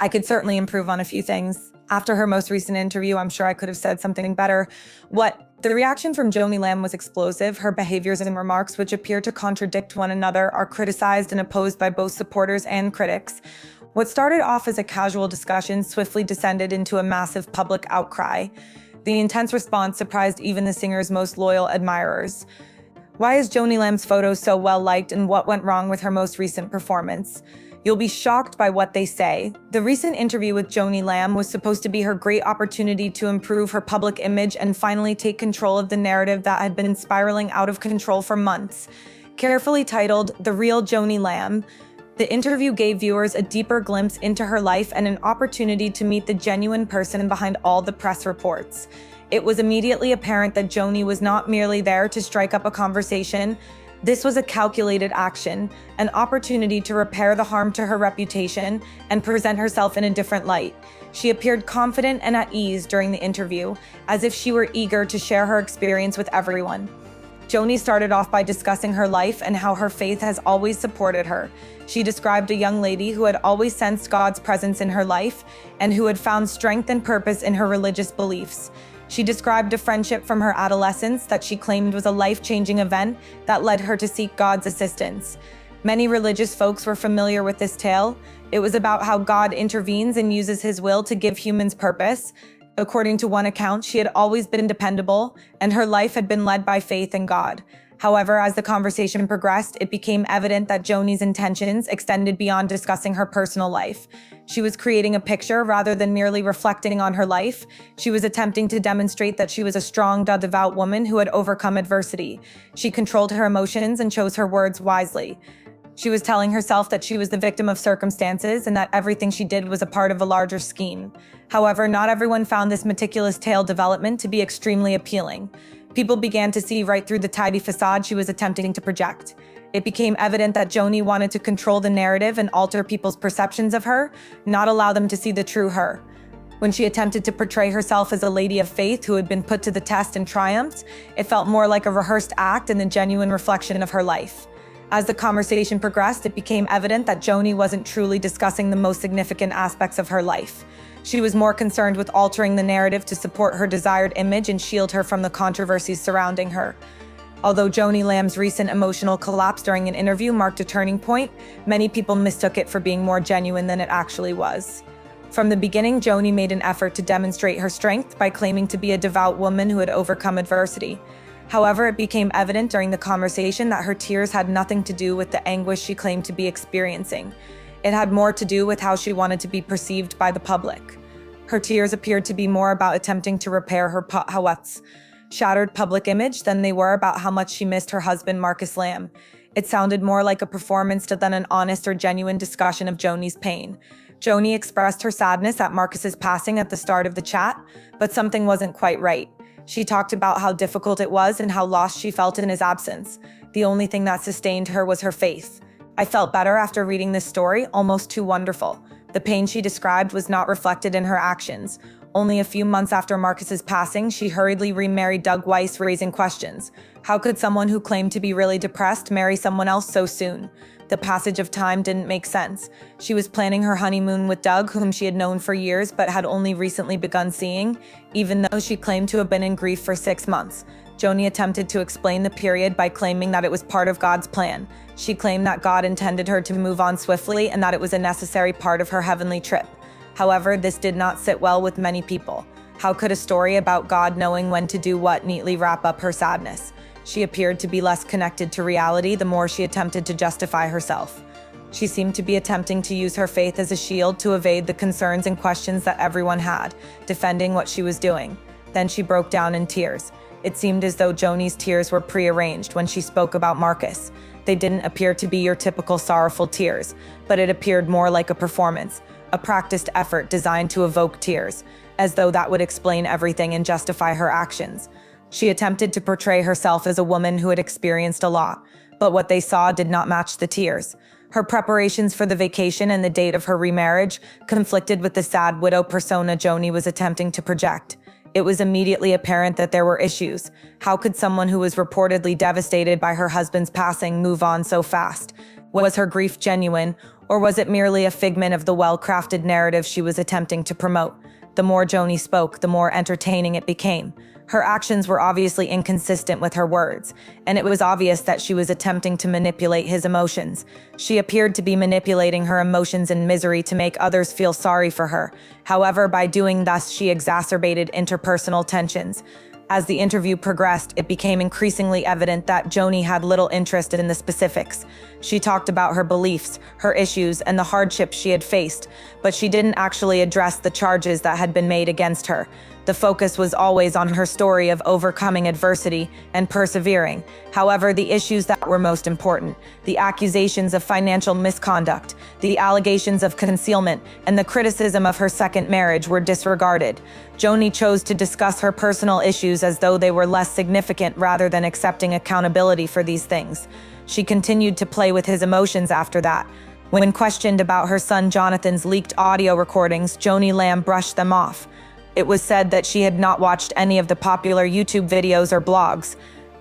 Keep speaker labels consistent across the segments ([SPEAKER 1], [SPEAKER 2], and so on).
[SPEAKER 1] I could certainly improve on a few things. After her most recent interview, I'm sure I could have said something better. The reaction from Joni Lamb was explosive. Her behaviors and remarks, which appear to contradict one another, are criticized and opposed by both supporters and critics. What started off as a casual discussion swiftly descended into a massive public outcry. The intense response surprised even the singer's most loyal admirers. Why is Joni Lamb's photo so well liked, and what went wrong with her most recent performance? You'll be shocked by what they say. The recent interview with Joni Lamb was supposed to be her great opportunity to improve her public image and finally take control of the narrative that had been spiraling out of control for months. Carefully titled "The Real Joni Lamb," the interview gave viewers a deeper glimpse into her life and an opportunity to meet the genuine person behind all the press reports. It was immediately apparent that Joni was not merely there to strike up a conversation. This was a calculated action, an opportunity to repair the harm to her reputation and present herself in a different light. She appeared confident and at ease during the interview, as if she were eager to share her experience with everyone. Joni started off by discussing her life and how her faith has always supported her. She described a young lady who had always sensed God's presence in her life and who had found strength and purpose in her religious beliefs. She described a friendship from her adolescence that she claimed was a life-changing event that led her to seek God's assistance. Many religious folks were familiar with this tale. It was about how God intervenes and uses his will to give humans purpose. According to one account, she had always been dependable, and her life had been led by faith in God. However, as the conversation progressed, it became evident that Joni's intentions extended beyond discussing her personal life. She was creating a picture rather than merely reflecting on her life. She was attempting to demonstrate that she was a strong, devout woman who had overcome adversity. She controlled her emotions and chose her words wisely. She was telling herself that she was the victim of circumstances and that everything she did was a part of a larger scheme. However, not everyone found this meticulous tale development to be extremely appealing. People began to see right through the tidy facade she was attempting to project. It became evident that Joni wanted to control the narrative and alter people's perceptions of her, not allow them to see the true her. When she attempted to portray herself as a lady of faith who had been put to the test and triumphed, it felt more like a rehearsed act than a genuine reflection of her life. As the conversation progressed, it became evident that Joni wasn't truly discussing the most significant aspects of her life. She was more concerned with altering the narrative to support her desired image and shield her from the controversies surrounding her. Although Joni Lamb's recent emotional collapse during an interview marked a turning point, many people mistook it for being more genuine than it actually was. From the beginning, Joni made an effort to demonstrate her strength by claiming to be a devout woman who had overcome adversity. However, it became evident during the conversation that her tears had nothing to do with the anguish she claimed to be experiencing. It had more to do with how she wanted to be perceived by the public. Her tears appeared to be more about attempting to repair her shattered public image than they were about how much she missed her husband, Marcus Lamb. It sounded more like a performance than an honest or genuine discussion of Joni's pain. Joni expressed her sadness at Marcus's passing at the start of the chat, but something wasn't quite right. She talked about how difficult it was and how lost she felt in his absence. The only thing that sustained her was her faith. I felt better after reading this story, almost too wonderful. The pain she described was not reflected in her actions. Only a few months after Marcus's passing, she hurriedly remarried Doug Weiss, raising questions. How could someone who claimed to be really depressed marry someone else so soon? The passage of time didn't make sense. She was planning her honeymoon with Doug, whom she had known for years but had only recently begun seeing, even though she claimed to have been in grief for 6 months. Joni attempted to explain the period by claiming that it was part of God's plan. She claimed that God intended her to move on swiftly and that it was a necessary part of her heavenly trip. However, this did not sit well with many people. How could a story about God knowing when to do what neatly wrap up her sadness? She appeared to be less connected to reality the more she attempted to justify herself. She seemed to be attempting to use her faith as a shield to evade the concerns and questions that everyone had, defending what she was doing. Then she broke down in tears. It seemed as though Joni's tears were prearranged when she spoke about Marcus. They didn't appear to be your typical sorrowful tears, but it appeared more like a performance, a practiced effort designed to evoke tears, as though that would explain everything and justify her actions. She attempted to portray herself as a woman who had experienced a lot, but what they saw did not match the tears. Her preparations for the vacation and the date of her remarriage conflicted with the sad widow persona Joni was attempting to project. It was immediately apparent that there were issues. How could someone who was reportedly devastated by her husband's passing move on so fast? Was her grief genuine, or was it merely a figment of the well-crafted narrative she was attempting to promote? The more Joni spoke, the more entertaining it became. Her actions were obviously inconsistent with her words, and it was obvious that she was attempting to manipulate his emotions. She appeared to be manipulating her emotions and misery to make others feel sorry for her. However, by doing thus, she exacerbated interpersonal tensions. As the interview progressed, it became increasingly evident that Joni had little interest in the specifics. She talked about her beliefs, her issues, and the hardships she had faced, but she didn't actually address the charges that had been made against her. The focus was always on her story of overcoming adversity and persevering. However, the issues that were most important, the accusations of financial misconduct, the allegations of concealment, and the criticism of her second marriage were disregarded. Joni chose to discuss her personal issues as though they were less significant rather than accepting accountability for these things. She continued to play with his emotions after that. When questioned about her son Jonathan's leaked audio recordings, Joni Lamb brushed them off. It was said that she had not watched any of the popular YouTube videos or blogs.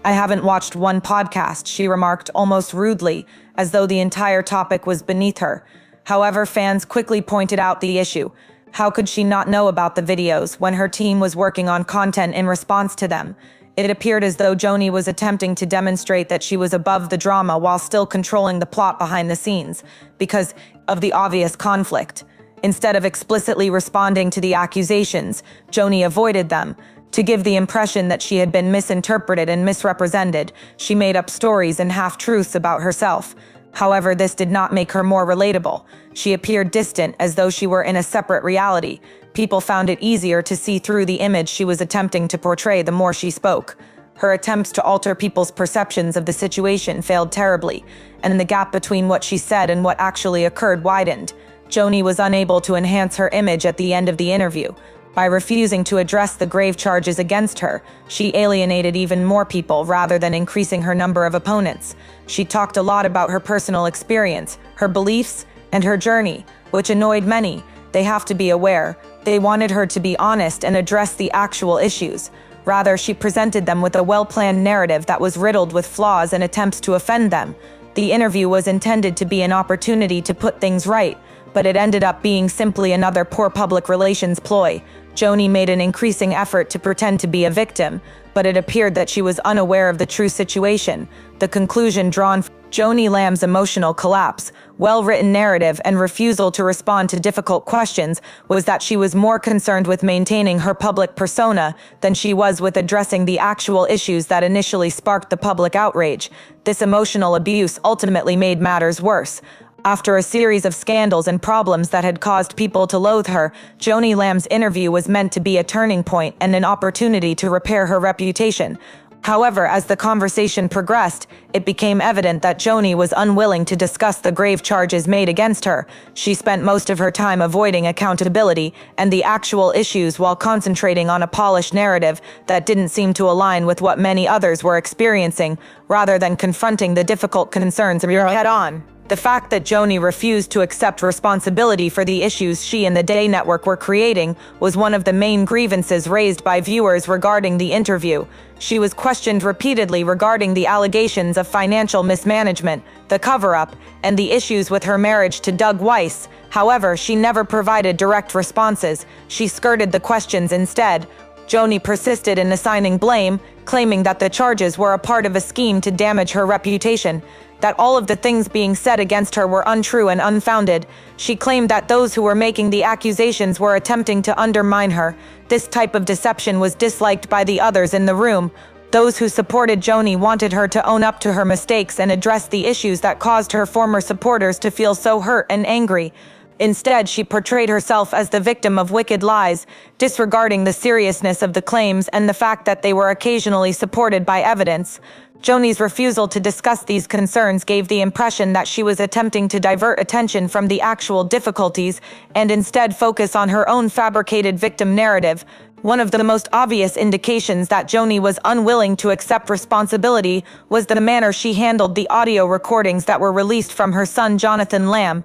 [SPEAKER 1] "I haven't watched one podcast," she remarked almost rudely, as though the entire topic was beneath her. However, fans quickly pointed out the issue. How could she not know about the videos when her team was working on content in response to them? It appeared as though Joni was attempting to demonstrate that she was above the drama while still controlling the plot behind the scenes, because of the obvious conflict. Instead of explicitly responding to the accusations, Joni avoided them. To give the impression that she had been misinterpreted and misrepresented, she made up stories and half-truths about herself. However, this did not make her more relatable. She appeared distant, as though she were in a separate reality. People found it easier to see through the image she was attempting to portray the more she spoke. Her attempts to alter people's perceptions of the situation failed terribly, and the gap between what she said and what actually occurred widened. Joni was unable to enhance her image at the end of the interview. By refusing to address the grave charges against her, she alienated even more people rather than increasing her number of opponents. She talked a lot about her personal experience, her beliefs, and her journey, which annoyed many. They have to be aware. They wanted her to be honest and address the actual issues. Rather, she presented them with a well-planned narrative that was riddled with flaws and attempts to offend them. The interview was intended to be an opportunity to put things right, but it ended up being simply another poor public relations ploy. Joni made an increasing effort to pretend to be a victim, but it appeared that she was unaware of the true situation. The conclusion drawn from Joni Lamb's emotional collapse, well-written narrative, and refusal to respond to difficult questions was that she was more concerned with maintaining her public persona than she was with addressing the actual issues that initially sparked the public outrage. This emotional abuse ultimately made matters worse. After a series of scandals and problems that had caused people to loathe her, Joni Lamb's interview was meant to be a turning point and an opportunity to repair her reputation. However, as the conversation progressed, it became evident that Joni was unwilling to discuss the grave charges made against her. She spent most of her time avoiding accountability and the actual issues while concentrating on a polished narrative that didn't seem to align with what many others were experiencing, rather than confronting the difficult concerns head-on. The fact that Joni refused to accept responsibility for the issues she and the Day Network were creating was one of the main grievances raised by viewers regarding the interview. She was questioned repeatedly regarding the allegations of financial mismanagement, the cover-up, and the issues with her marriage to Doug Weiss. However, she never provided direct responses. She skirted the questions instead. Joni persisted in assigning blame, claiming that the charges were a part of a scheme to damage her reputation, that all of the things being said against her were untrue and unfounded. She claimed that those who were making the accusations were attempting to undermine her. This type of deception was disliked by the others in the room. Those who supported Joni wanted her to own up to her mistakes and address the issues that caused her former supporters to feel so hurt and angry. Instead, she portrayed herself as the victim of wicked lies, disregarding the seriousness of the claims and the fact that they were occasionally supported by evidence. Joni's refusal to discuss these concerns gave the impression that she was attempting to divert attention from the actual difficulties and instead focus on her own fabricated victim narrative. One of the most obvious indications that Joni was unwilling to accept responsibility was the manner she handled the audio recordings that were released from her son Jonathan Lamb.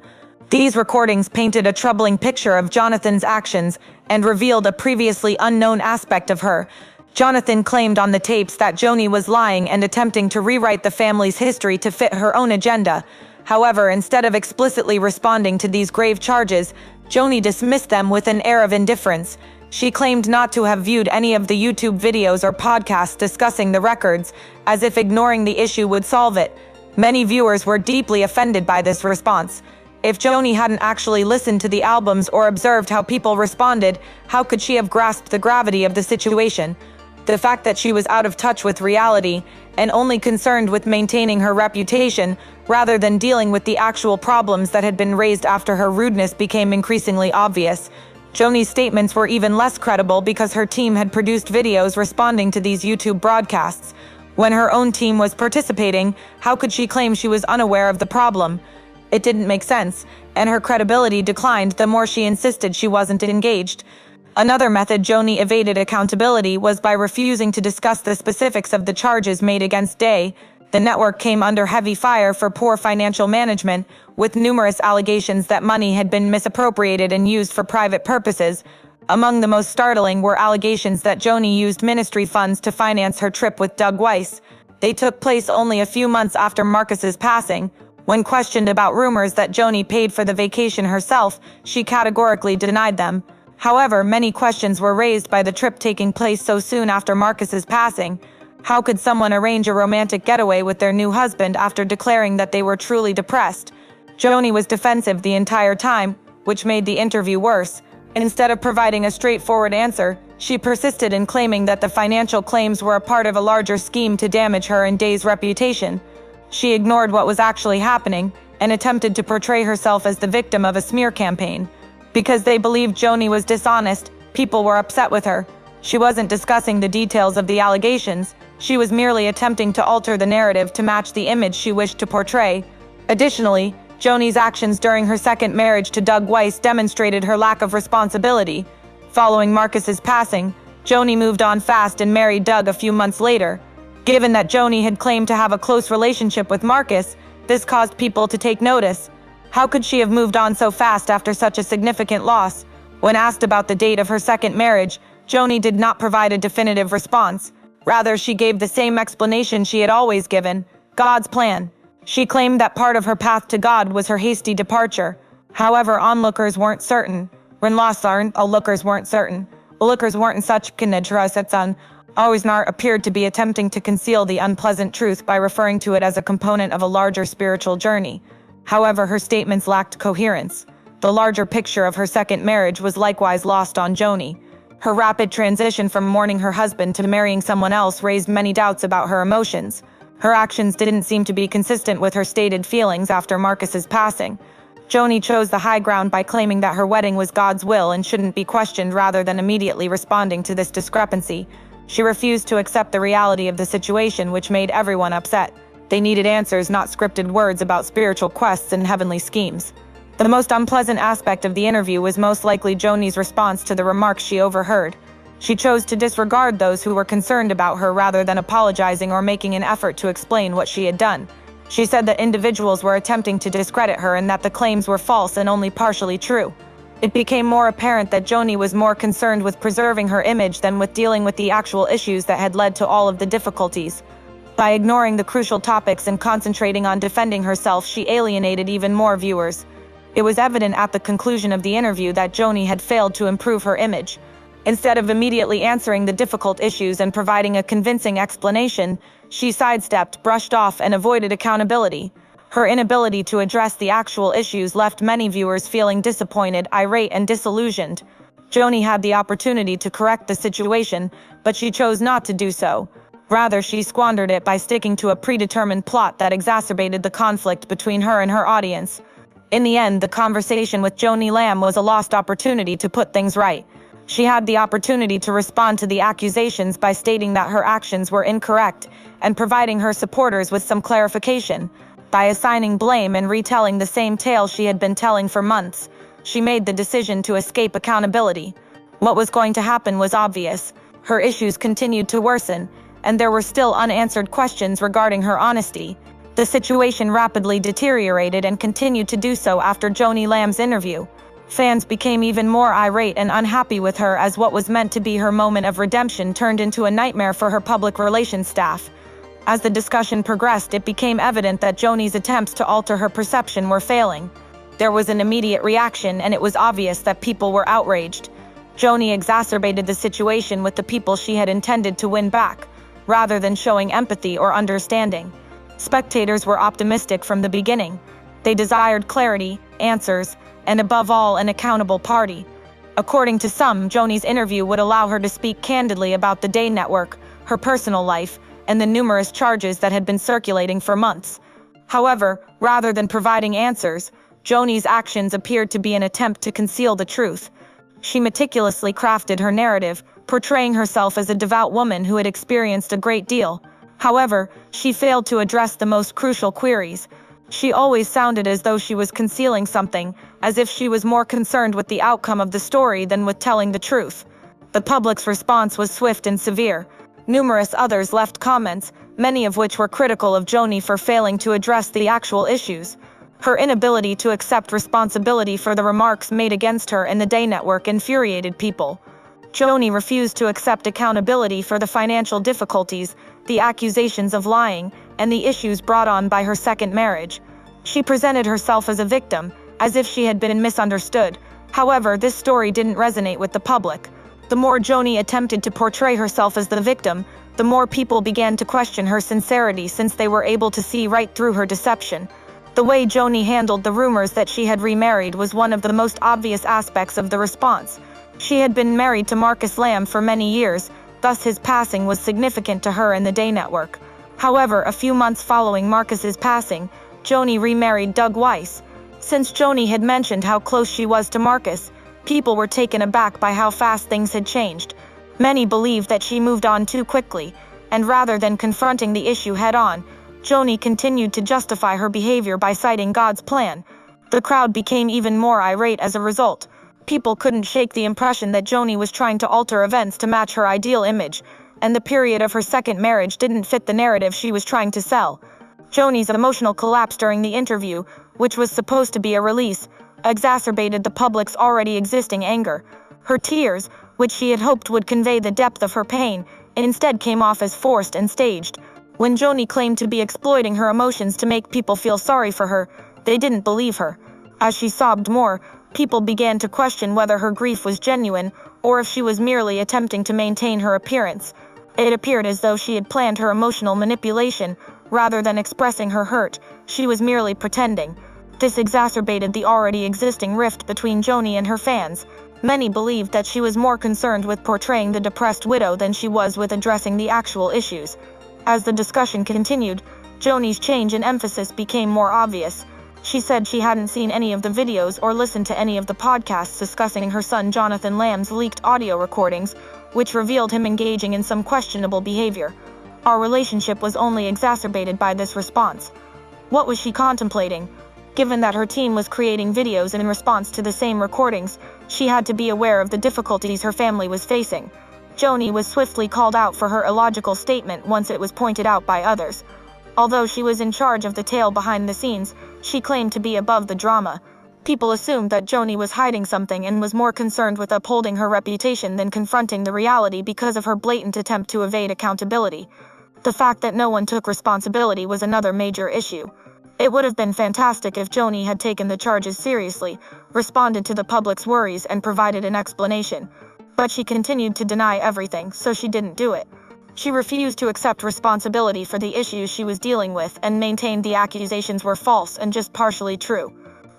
[SPEAKER 1] These recordings painted a troubling picture of Jonathan's actions and revealed a previously unknown aspect of her. Jonathan claimed on the tapes that Joni was lying and attempting to rewrite the family's history to fit her own agenda. However, instead of explicitly responding to these grave charges, Joni dismissed them with an air of indifference. She claimed not to have viewed any of the YouTube videos or podcasts discussing the records, as if ignoring the issue would solve it. Many viewers were deeply offended by this response. If Joni hadn't actually listened to the albums or observed how people responded, how could she have grasped the gravity of the situation? The fact that she was out of touch with reality and only concerned with maintaining her reputation rather than dealing with the actual problems that had been raised after her rudeness became increasingly obvious. Joni's statements were even less credible because her team had produced videos responding to these YouTube broadcasts. When her own team was participating, how could she claim she was unaware of the problem? It didn't make sense, and her credibility declined the more she insisted she wasn't engaged. Another method Joni evaded accountability was by refusing to discuss the specifics of the charges made against Day. The network came under heavy fire for poor financial management, with numerous allegations that money had been misappropriated and used for private purposes. Among the most startling were allegations that Joni used ministry funds to finance her trip with Doug Weiss. They took place only a few months after Marcus's passing. When questioned about rumors that Joni paid for the vacation herself, she categorically denied them. However, many questions were raised by the trip taking place so soon after Marcus's passing. How could someone arrange a romantic getaway with their new husband after declaring that they were truly depressed? Joni was defensive the entire time, which made the interview worse. Instead of providing a straightforward answer, she persisted in claiming that the financial claims were a part of a larger scheme to damage her and Day's reputation. She ignored what was actually happening and attempted to portray herself as the victim of a smear campaign. Because they believed Joni was dishonest, people were upset with her. She wasn't discussing the details of the allegations. She was merely attempting to alter the narrative to match the image she wished to portray. Additionally, Joni's actions during her second marriage to Doug Weiss demonstrated her lack of responsibility. Following Marcus's passing, Joni moved on fast and married Doug a few months later. Given that Joni had claimed to have a close relationship with Marcus, this caused people to take notice. How could she have moved on so fast after such a significant loss? When asked about the date of her second marriage, Joni did not provide a definitive response. Rather, she gave the same explanation she had always given: God's plan. She claimed that part of her path to God was her hasty departure. However, onlookers weren't certain. When lost onlookers weren't certain. Onlookers weren't such kinedra always appeared to be attempting to conceal the unpleasant truth by referring to it as a component of a larger spiritual journey. However, her statements lacked coherence. The larger picture of her second marriage was likewise lost on Joni. Her rapid transition from mourning her husband to marrying someone else raised many doubts about her emotions. Her actions didn't seem to be consistent with her stated feelings after Marcus's passing. Joni chose the high ground by claiming that her wedding was God's will and shouldn't be questioned rather than immediately responding to this discrepancy. She refused to accept the reality of the situation, which made everyone upset. They needed answers, not scripted words about spiritual quests and heavenly schemes. The most unpleasant aspect of the interview was most likely Joni's response to the remarks she overheard. She chose to disregard those who were concerned about her rather than apologizing or making an effort to explain what she had done. She said that individuals were attempting to discredit her and that the claims were false and only partially true. It became more apparent that Joni was more concerned with preserving her image than with dealing with the actual issues that had led to all of the difficulties. By ignoring the crucial topics and concentrating on defending herself, she alienated even more viewers. It was evident at the conclusion of the interview that Joni had failed to improve her image. Instead of immediately answering the difficult issues and providing a convincing explanation, she sidestepped, brushed off, and avoided accountability. Her inability to address the actual issues left many viewers feeling disappointed, irate, and disillusioned. Joni had the opportunity to correct the situation, but she chose not to do so. Rather, she squandered it by sticking to a predetermined plot that exacerbated the conflict between her and her audience. In the end, the conversation with Joni Lamb was a lost opportunity to put things right. She had the opportunity to respond to the accusations by stating that her actions were incorrect and providing her supporters with some clarification. By assigning blame and retelling the same tale she had been telling for months, she made the decision to escape accountability. What was going to happen was obvious. Her issues continued to worsen, and there were still unanswered questions regarding her honesty. The situation rapidly deteriorated and continued to do so after Joni Lamb's interview. Fans became even more irate and unhappy with her as what was meant to be her moment of redemption turned into a nightmare for her public relations staff. As the discussion progressed, it became evident that Joni's attempts to alter her perception were failing. There was an immediate reaction, and it was obvious that people were outraged. Joni exacerbated the situation with the people she had intended to win back, rather than showing empathy or understanding. Spectators were optimistic from the beginning. They desired clarity, answers, and above all, an accountable party. According to some, Joni's interview would allow her to speak candidly about the Day Network, her personal life, and the numerous charges that had been circulating for months. However, rather than providing answers, Joni's actions appeared to be an attempt to conceal the truth. She meticulously crafted her narrative, portraying herself as a devout woman who had experienced a great deal. However, she failed to address the most crucial queries. She always sounded as though she was concealing something, as if she was more concerned with the outcome of the story than with telling the truth. The public's response was swift and severe. Numerous others left comments, many of which were critical of Joni for failing to address the actual issues. Her inability to accept responsibility for the remarks made against her in the Day Network infuriated people. Joni refused to accept accountability for the financial difficulties, the accusations of lying, and the issues brought on by her second marriage. She presented herself as a victim, as if she had been misunderstood. However, this story didn't resonate with the public. The more Joni attempted to portray herself as the victim, the more people began to question her sincerity, since they were able to see right through her deception. The way Joni handled the rumors that she had remarried was one of the most obvious aspects of the response. She had been married to Marcus Lamb for many years, thus his passing was significant to her and the Day Network. However, a few months following Marcus's passing, Joni remarried Doug Weiss. Since Joni had mentioned how close she was to Marcus, people were taken aback by how fast things had changed. Many believed that she moved on too quickly, and rather than confronting the issue head-on, Joni continued to justify her behavior by citing God's plan. The crowd became even more irate as a result. People couldn't shake the impression that Joni was trying to alter events to match her ideal image, and the period of her second marriage didn't fit the narrative she was trying to sell. Joni's emotional collapse during the interview, which was supposed to be a release, exacerbated the public's already existing anger. Her tears, which she had hoped would convey the depth of her pain, instead came off as forced and staged. When Joni claimed to be exploiting her emotions to make people feel sorry for her, they didn't believe her. As she sobbed more, people began to question whether her grief was genuine, or if she was merely attempting to maintain her appearance. It appeared as though she had planned her emotional manipulation. Rather than expressing her hurt, she was merely pretending. This exacerbated the already existing rift between Joni and her fans. Many believed that she was more concerned with portraying the depressed widow than she was with addressing the actual issues. As the discussion continued, Joni's change in emphasis became more obvious. She said she hadn't seen any of the videos or listened to any of the podcasts discussing her son Jonathan Lamb's leaked audio recordings, which revealed him engaging in some questionable behavior. Our relationship was only exacerbated by this response. What was she contemplating? Given that her team was creating videos in response to the same recordings, she had to be aware of the difficulties her family was facing. Joni was swiftly called out for her illogical statement once it was pointed out by others. Although she was in charge of the tale behind the scenes, she claimed to be above the drama. People assumed that Joni was hiding something and was more concerned with upholding her reputation than confronting the reality because of her blatant attempt to evade accountability. The fact that no one took responsibility was another major issue. It would have been fantastic if Joni had taken the charges seriously, responded to the public's worries, and provided an explanation. But she continued to deny everything, so she didn't do it. She refused to accept responsibility for the issues she was dealing with and maintained the accusations were false and just partially true.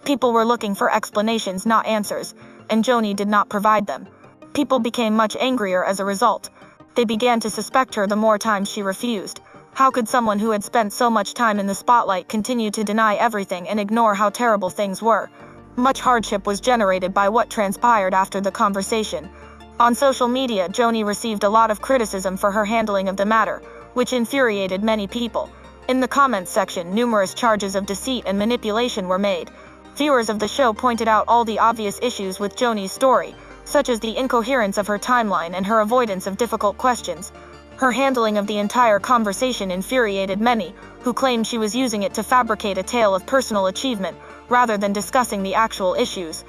[SPEAKER 1] People were looking for explanations, not answers, and Joni did not provide them. People became much angrier as a result. They began to suspect her the more times she refused. How could someone who had spent so much time in the spotlight continue to deny everything and ignore how terrible things were? Much hardship was generated by what transpired after the conversation. On social media, Joni received a lot of criticism for her handling of the matter, which infuriated many people. In the comments section, numerous charges of deceit and manipulation were made. Viewers of the show pointed out all the obvious issues with Joni's story, such as the incoherence of her timeline and her avoidance of difficult questions. Her handling of the entire conversation infuriated many, who claimed she was using it to fabricate a tale of personal achievement, rather than discussing the actual issues.